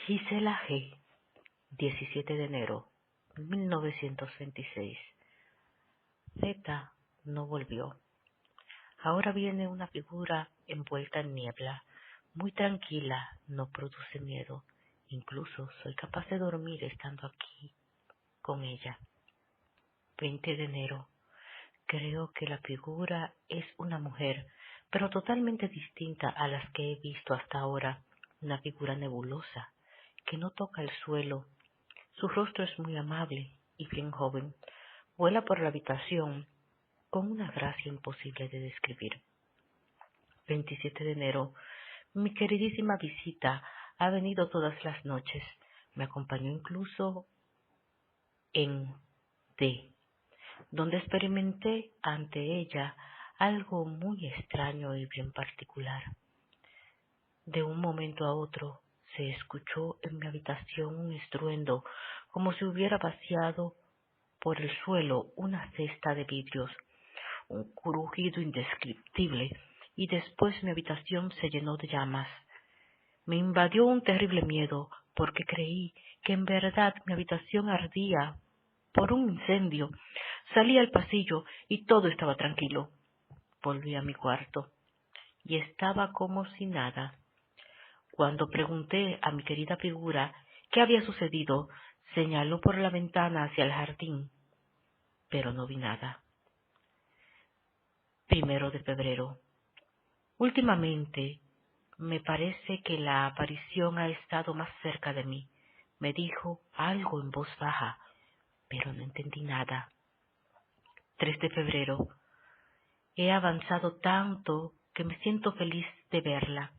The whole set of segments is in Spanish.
Gisela G., 17 de enero 1926. Z no volvió. Ahora viene una figura envuelta en niebla, muy tranquila, no produce miedo. Incluso soy capaz de dormir estando aquí con ella. 20 de enero. Creo que la figura es una mujer, pero totalmente distinta a las que he visto hasta ahora. Una figura nebulosa, que no toca el suelo. Su rostro es muy amable y bien joven. Vuela por la habitación con una gracia imposible de describir. 27 de enero. Mi queridísima visita ha venido todas las noches. Me acompañó incluso en D, donde experimenté ante ella algo muy extraño y bien particular. De un momento a otro se escuchó en mi habitación un estruendo, como si hubiera vaciado por el suelo una cesta de vidrios, un crujido indescriptible, y después mi habitación se llenó de llamas. Me invadió un terrible miedo, porque creí que en verdad mi habitación ardía por un incendio. Salí al pasillo y todo estaba tranquilo. Volví a mi cuarto y estaba como si nada. Cuando pregunté a mi querida figura qué había sucedido, señaló por la ventana hacia el jardín, pero no vi nada. 1 de febrero. Últimamente me parece que la aparición ha estado más cerca de mí. Me dijo algo en voz baja, pero no entendí nada. 3 de febrero. He avanzado tanto que me siento feliz de verla.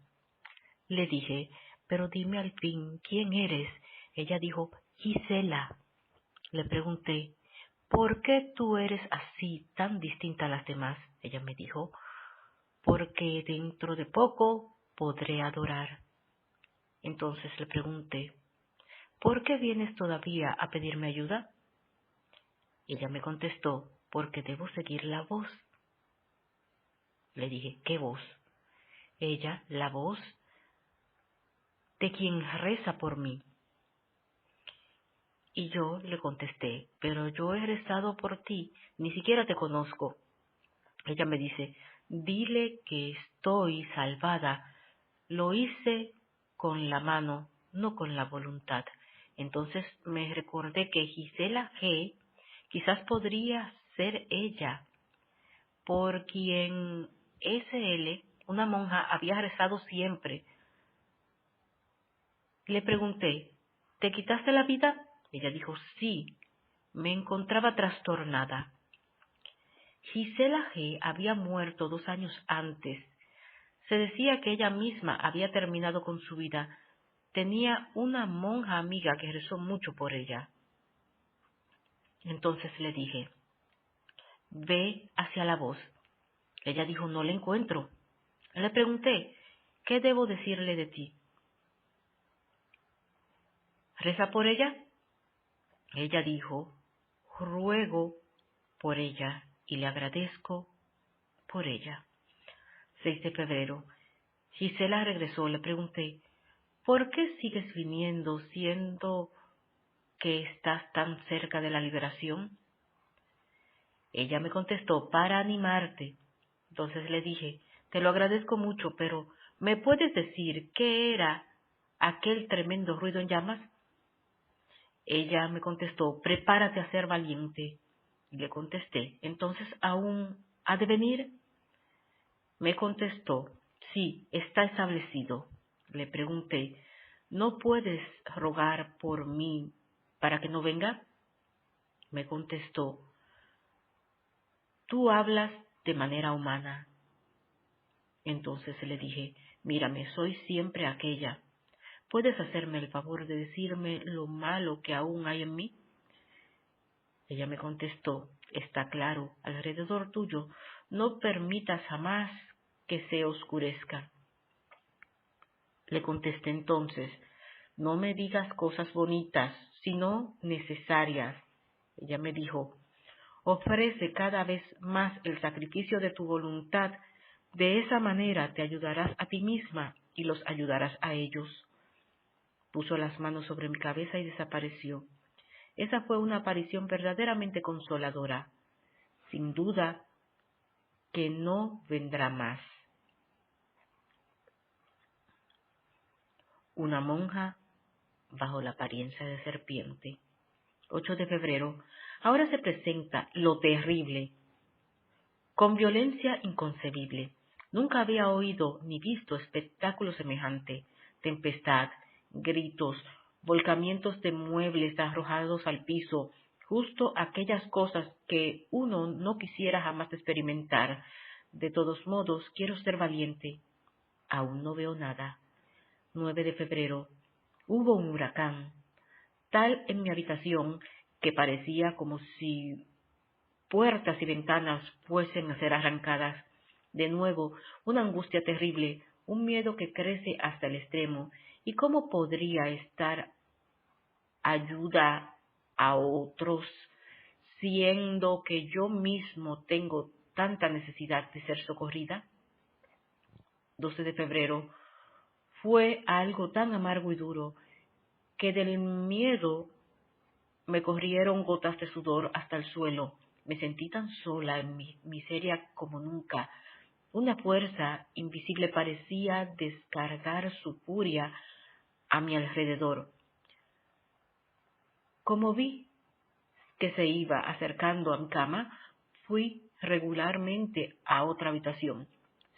Le dije, pero dime al fin, ¿quién eres? Ella dijo, Gisela. Le pregunté, ¿por qué tú eres así, tan distinta a las demás? Ella me dijo, porque dentro de poco podré adorar. Entonces le pregunté, ¿por qué vienes todavía a pedirme ayuda? Ella me contestó, porque debo seguir la voz. Le dije, ¿qué voz? Ella, la voz de quien reza por mí. Y yo le contesté, pero yo he rezado por ti, ni siquiera te conozco. Ella me dice, dile que estoy salvada. Lo hice con la mano, no con la voluntad. Entonces me recordé que Gisela G. quizás podría ser ella, por quien S.L., una monja, había rezado siempre. Le pregunté, ¿te quitaste la vida? Ella dijo, sí, me encontraba trastornada. Gisela G. había muerto 2 años antes. Se decía que ella misma había terminado con su vida. Tenía una monja amiga que rezó mucho por ella. Entonces le dije, ve hacia la voz. Ella dijo, no la encuentro. Le pregunté, ¿qué debo decirle de ti? ¿Reza por ella? Ella dijo, ruego por ella y le agradezco por ella. 6 de febrero. Gisela regresó. Le pregunté, ¿por qué sigues viniendo siendo que estás tan cerca de la liberación? Ella me contestó, para animarte. Entonces le dije, te lo agradezco mucho, pero ¿me puedes decir qué era aquel tremendo ruido en llamas? Ella me contestó, prepárate a ser valiente. Y le contesté, ¿entonces aún ha de venir? Me contestó, sí, está establecido. Le pregunté, ¿no puedes rogar por mí para que no venga? Me contestó, tú hablas de manera humana. Entonces le dije, mírame, soy siempre aquella. ¿Puedes hacerme el favor de decirme lo malo que aún hay en mí? Ella me contestó, está claro, alrededor tuyo, no permitas jamás que se oscurezca. Le contesté entonces, no me digas cosas bonitas, sino necesarias. Ella me dijo, ofrece cada vez más el sacrificio de tu voluntad, de esa manera te ayudarás a ti misma y los ayudarás a ellos. Puso las manos sobre mi cabeza y desapareció. Esa fue una aparición verdaderamente consoladora. Sin duda que no vendrá más. Una monja bajo la apariencia de serpiente. 8 de febrero. Ahora se presenta lo terrible, con violencia inconcebible. Nunca había oído ni visto espectáculo semejante. Tempestad, gritos, volcamientos de muebles arrojados al piso, justo aquellas cosas que uno no quisiera jamás experimentar. De todos modos, quiero ser valiente. Aún no veo nada. 9 de febrero. Hubo un huracán, tal en mi habitación que parecía como si puertas y ventanas fuesen a ser arrancadas. De nuevo, una angustia terrible, un miedo que crece hasta el extremo. ¿Y cómo podría estar ayuda a otros, siendo que yo mismo tengo tanta necesidad de ser socorrida? 12 de febrero. Fue algo tan amargo y duro que del miedo me corrieron gotas de sudor hasta el suelo. Me sentí tan sola en mi miseria como nunca. Una fuerza invisible parecía descargar su furia a mi alrededor. Como vi que se iba acercando a mi cama, fui regularmente a otra habitación.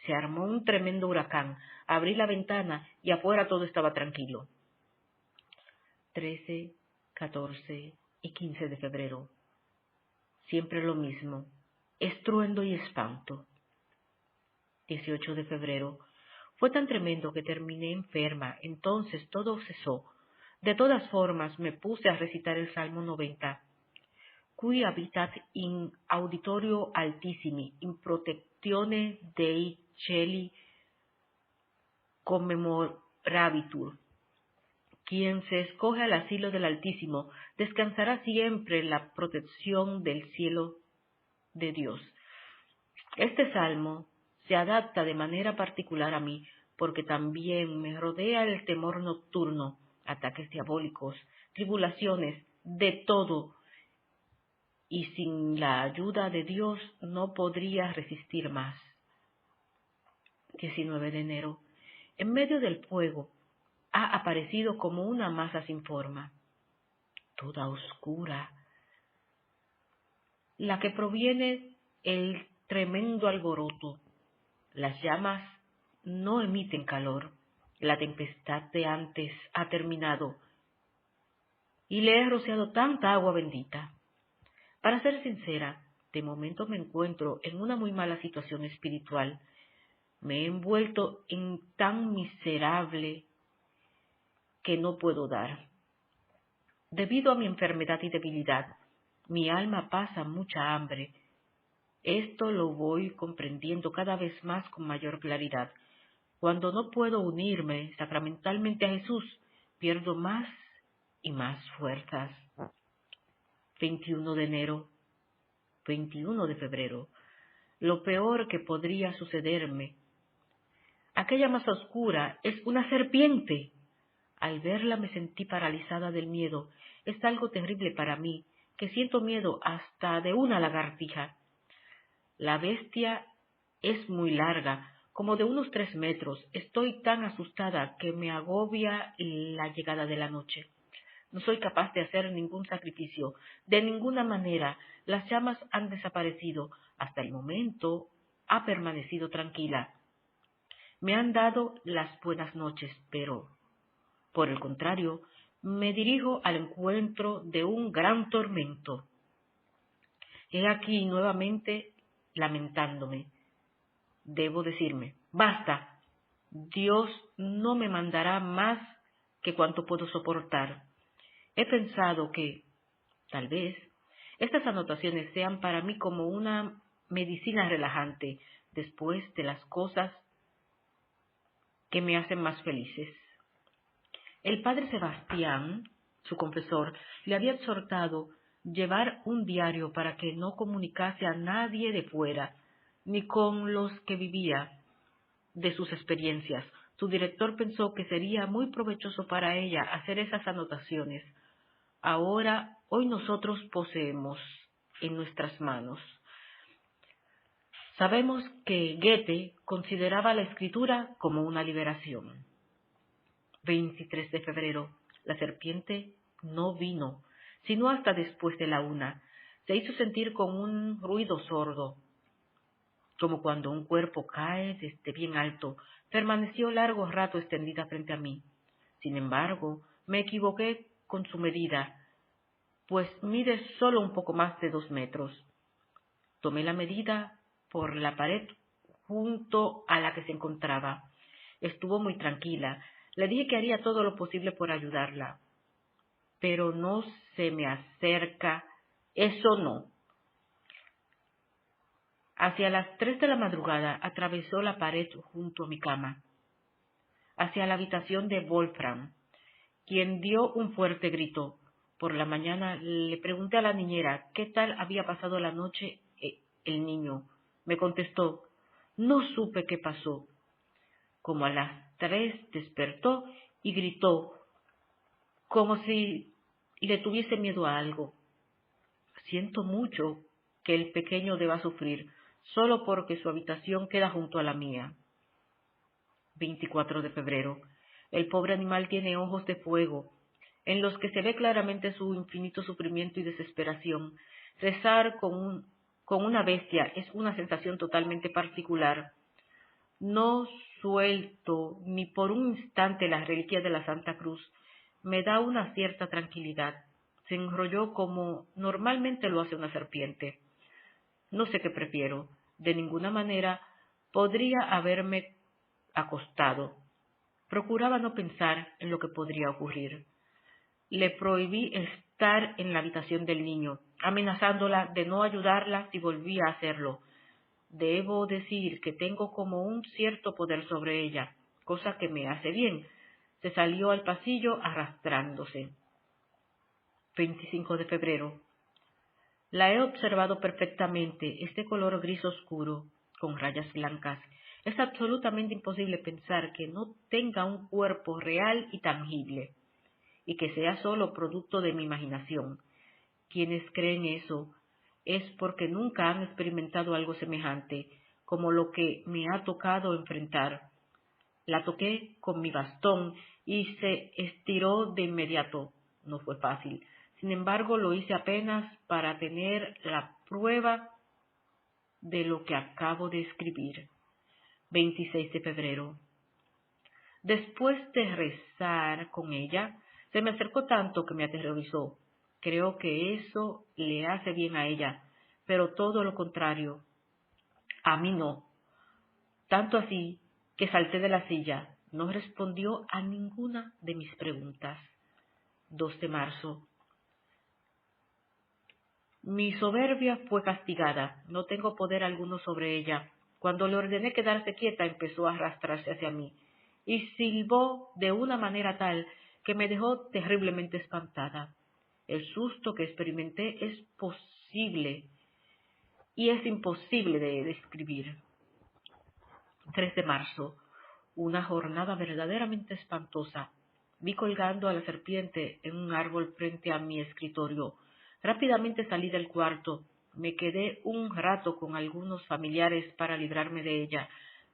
Se armó un tremendo huracán. Abrí la ventana y afuera todo estaba tranquilo. 13, 14 y 15 de febrero. Siempre lo mismo, estruendo y espanto. 18 de febrero. Fue tan tremendo que terminé enferma, entonces todo cesó. De todas formas me puse a recitar el Salmo 90. Qui habitat in auditorio altissimi, in protectione Dei Celi commemorabitur. Quien se escoge al asilo del Altísimo descansará siempre en la protección del cielo de Dios. Este salmo se adapta de manera particular a mí porque también me rodea el temor nocturno, ataques diabólicos, tribulaciones, de todo, y sin la ayuda de Dios no podría resistir más. 19 de enero. En medio del fuego ha aparecido como una masa sin forma, toda oscura, la que proviene el tremendo alboroto. Las llamas no emiten calor, la tempestad de antes ha terminado y le he rociado tanta agua bendita. Para ser sincera, de momento me encuentro en una muy mala situación espiritual. Me he envuelto en tan miserable que no puedo dar. Debido a mi enfermedad y debilidad, mi alma pasa mucha hambre. Esto lo voy comprendiendo cada vez más con mayor claridad. Cuando no puedo unirme sacramentalmente a Jesús, pierdo más y más fuerzas. 21 de enero, 21 de febrero. Lo peor que podría sucederme. Aquella masa oscura es una serpiente. Al verla me sentí paralizada del miedo. Es algo terrible para mí, que siento miedo hasta de una lagartija. La bestia es muy larga, como de unos 3 metros. Estoy tan asustada que me agobia la llegada de la noche. No soy capaz de hacer ningún sacrificio. De ninguna manera. Las llamas han desaparecido. Hasta el momento ha permanecido tranquila. Me han dado las buenas noches, pero, por el contrario, me dirijo al encuentro de un gran tormento. He aquí nuevamente lamentándome. Debo decirme, basta, Dios no me mandará más que cuanto puedo soportar. He pensado que, tal vez, estas anotaciones sean para mí como una medicina relajante después de las cosas que me hacen más felices. El padre Sebastián, su confesor, le había exhortado llevar un diario para que no comunicase a nadie de fuera, ni con los que vivía, de sus experiencias. Su director pensó que sería muy provechoso para ella hacer esas anotaciones. Hoy nosotros poseemos en nuestras manos. Sabemos que Goethe consideraba la escritura como una liberación. 23 de febrero. La serpiente no vino, sino hasta después de la 1. Se hizo sentir con un ruido sordo, como cuando un cuerpo cae desde bien alto. Permaneció largo rato extendida frente a mí. Sin embargo, me equivoqué con su medida, pues mide solo un poco más de 2 metros. Tomé la medida por la pared junto a la que se encontraba. Estuvo muy tranquila. Le dije que haría todo lo posible por ayudarla. Pero no se me acerca. Eso no. Hacia las 3 de la madrugada atravesó la pared junto a mi cama, hacia la habitación de Wolfram, quien dio un fuerte grito. Por la mañana le pregunté a la niñera qué tal había pasado la noche el niño. Me contestó, no supe qué pasó. Como a las 3 despertó y gritó, como si le tuviese miedo a algo. Siento mucho que el pequeño deba sufrir, solo porque su habitación queda junto a la mía. 24 de febrero. El pobre animal tiene ojos de fuego, en los que se ve claramente su infinito sufrimiento y desesperación. Rezar con una bestia es una sensación totalmente particular. No suelto ni por un instante la reliquia de la Santa Cruz. Me da una cierta tranquilidad. Se enrolló como normalmente lo hace una serpiente. No sé qué prefiero. De ninguna manera podría haberme acostado. Procuraba no pensar en lo que podría ocurrir. Le prohibí estar en la habitación del niño, amenazándola de no ayudarla si volvía a hacerlo. Debo decir que tengo como un cierto poder sobre ella, cosa que me hace bien. Se salió al pasillo arrastrándose. 25 de febrero. La he observado perfectamente, este color gris oscuro, con rayas blancas. Es absolutamente imposible pensar que no tenga un cuerpo real y tangible, y que sea solo producto de mi imaginación. Quienes creen eso es porque nunca han experimentado algo semejante, como lo que me ha tocado enfrentar. La toqué con mi bastón y se estiró de inmediato. No fue fácil. Sin embargo, lo hice apenas para tener la prueba de lo que acabo de escribir. 26 de febrero. Después de rezar con ella, se me acercó tanto que me aterrorizó. Creo que eso le hace bien a ella, pero todo lo contrario. A mí no. Tanto así que salté de la silla. No respondió a ninguna de mis preguntas. 2 de marzo. Mi soberbia fue castigada. No tengo poder alguno sobre ella. Cuando le ordené quedarse quieta, empezó a arrastrarse hacia mí y silbó de una manera tal que me dejó terriblemente espantada. El susto que experimenté es imposible de describir. 3 de marzo. Una jornada verdaderamente espantosa. Vi colgando a la serpiente en un árbol frente a mi escritorio. Rápidamente salí del cuarto. Me quedé un rato con algunos familiares para librarme de ella.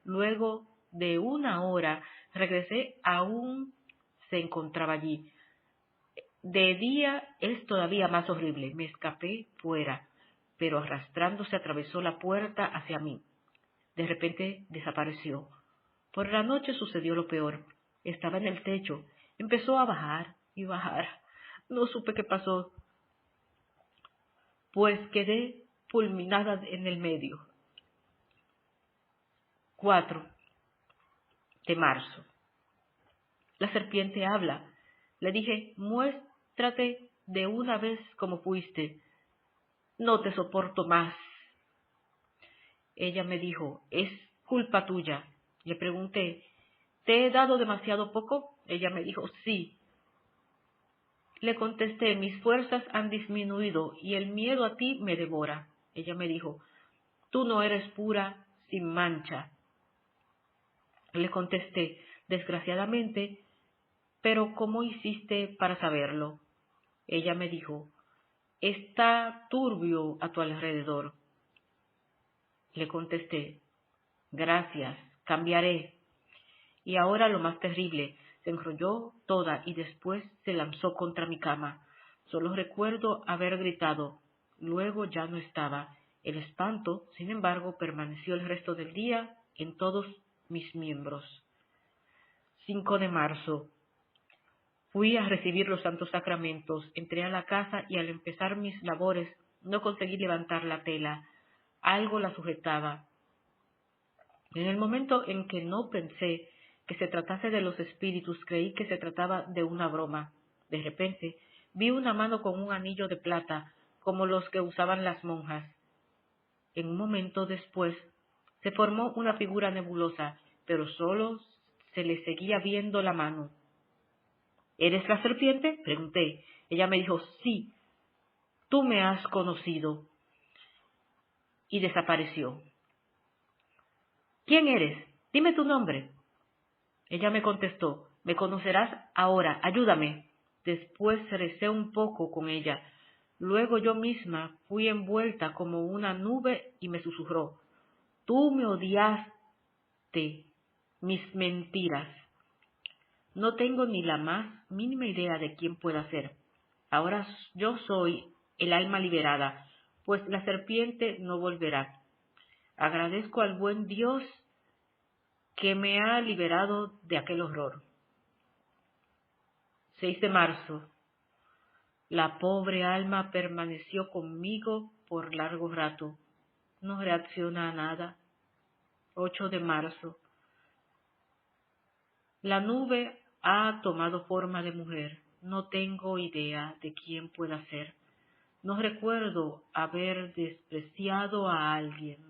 Luego de 1 hora regresé, aún se encontraba allí. De día es todavía más horrible. Me escapé fuera, pero arrastrándose atravesó la puerta hacia mí. De repente desapareció. Por la noche sucedió lo peor. Estaba en el techo. Empezó a bajar y bajar. No supe qué pasó, pues quedé fulminada en el medio. 4 de marzo. La serpiente habla. Le dije, muéstrate de una vez como fuiste. No te soporto más. Ella me dijo, es culpa tuya. Le pregunté, ¿te he dado demasiado poco? Ella me dijo, sí. Le contesté, mis fuerzas han disminuido y el miedo a ti me devora. Ella me dijo, tú no eres pura, sin mancha. Le contesté, desgraciadamente, pero ¿cómo hiciste para saberlo? Ella me dijo, está turbio a tu alrededor. Le contesté, gracias, cambiaré. Y ahora lo más terrible, se enrolló toda y después se lanzó contra mi cama. Solo recuerdo haber gritado. Luego ya no estaba. El espanto, sin embargo, permaneció el resto del día en todos mis miembros. 5 de marzo. Fui a recibir los santos sacramentos, entré a la casa y al empezar mis labores no conseguí levantar la tela. Algo la sujetaba. En el momento en que no pensé que se tratase de los espíritus, creí que se trataba de una broma. De repente, vi una mano con un anillo de plata, como los que usaban las monjas. En un momento después, se formó una figura nebulosa, pero solo se le seguía viendo la mano. ¿Eres la serpiente?, pregunté. Ella me dijo, sí, tú me has conocido. Y desapareció. ¿Quién eres? Dime tu nombre. Ella me contestó, me conocerás ahora, ayúdame. Después recé un poco con ella. Luego yo misma fui envuelta como una nube y me susurró, tú me odiaste, mis mentiras. No tengo ni la más mínima idea de quién pueda ser. Ahora yo soy el alma liberada, pues la serpiente no volverá. Agradezco al buen Dios que me ha liberado de aquel horror. 6 de marzo. La pobre alma permaneció conmigo por largo rato. No reacciona a nada. 8 de marzo. La nube ha tomado forma de mujer. No tengo idea de quién pueda ser. No recuerdo haber despreciado a alguien.